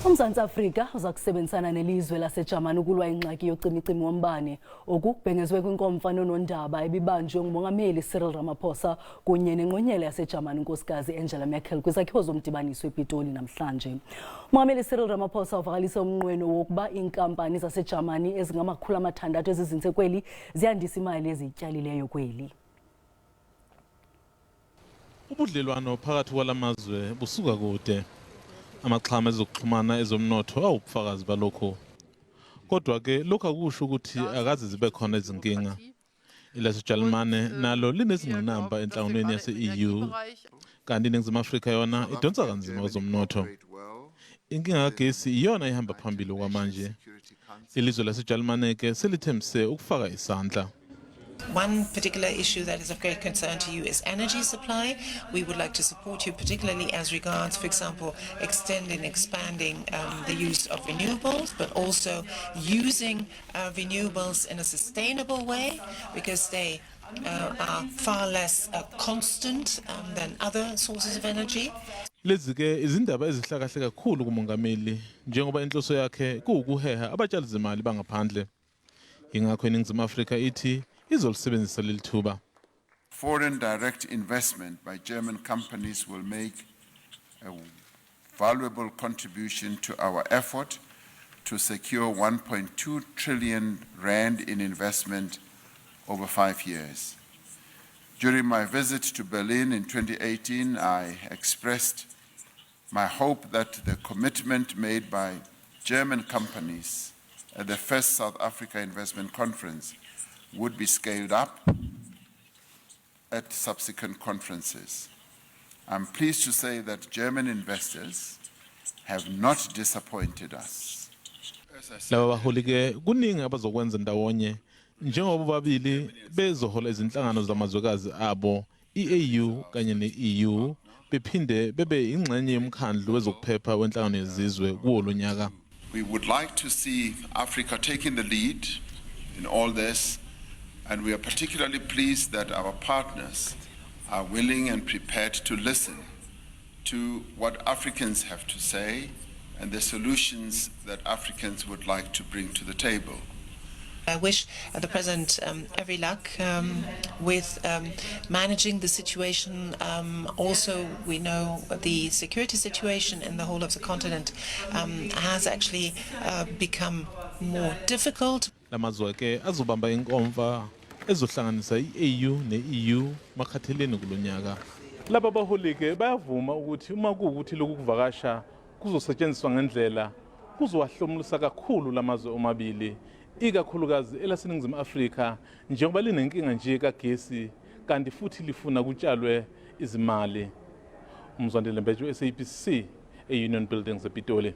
UMzantsi Afrika uza kusebenzisana nelizwe laseJamani ukulwa ingxaki yocimicimi wombane okubhengezwe kwinkomfa nonondaba ebibanjwe ngumongameli Cyril Ramaphosa kunye nengqonyela yaseJamani unkosikazi Angela Merkel kwizakhiwo zomdibaniso ePitoli namhlanje. Umongameli Cyril Ramaphosa uvakalise umnqweno wokuba iinkampani zaseJamani ezingamakulu ezizinze kweli ziyandisa imali ezityalileyo kweli. Ubudlelwano phakathi kwalamazwe busuka kude. Amaxhama ezokuxhumana ezomnotho awubufakazi balokho. Kodwa ke lokho akusho ukuthi akaze zibe khona izinkinga. IlaseJamani nalo linezingqinamba enhlanganweni yase-EU, kanti iNingizimu Afrika yona idonsa kanzima kwezomnotho. Inkinga kagesi iyona ihamba phambili kwamanje. Ilizwe laseJamani ke selithembise ukufaka isandla. One particular issue that is of great concern to you is energy supply. We would like to support you particularly as regards, for example, expanding the use of renewables, but also using renewables in a sustainable way, because they are far less constant than other sources of energy. Lezi ke izindaba ezihlakahle kakhulu kumongameli njengoba inhloso yakhe kuukuheha abatshali zimali bangaphandle. Ingakho iNingizimu Afrika ithi izolisebenzisa leli thuba. Foreign direct investment by German companies will make a valuable contribution to our effort to secure 1.2 trillion rand in investment over 5 years. During my visit to Berlin in 2018, I expressed my hope that the commitment made by German companies at the first South Africa Investment Conference would be scaled up at subsequent conferences. I'm pleased to say that German investors have not disappointed us. Laba baholi ke kuningi abazokwenza ndawonye njengoba babili bezohola izinhlangano zamazwekazi abo iAU kanye neEU bephinde bebe ingxenye yomkhandlu wezokuphepha wenhlangano yezizwe kuwo lonyaka. We would like to see Africa taking the lead in all this. And we are particularly pleased that our partners are willing and prepared to listen to what Africans have to say and the solutions that Africans would like to bring to the table. I wish the President every luck with managing the situation. Also, we know the security situation in the whole of the continent has actually become more difficult. Lamazwe ke azobamba inkomfa ezohlanganisa iAU neEU makhatheleni kulonyaka. Laba baholi ke bayavuma ukuthi uma kuukuthi lokhu kuvakasha kuzosetshenziswa ngendlela kuzowahlomulisa kakhulu lamazwe omabili, ikakhulukazi elaseNingizimu Afrika njengoba linenkinga nje kagesi kanti futhi lifuna kutshalwe izimali. Umzwandile Mbejo, SABC, eUnion Buildings ePitoli.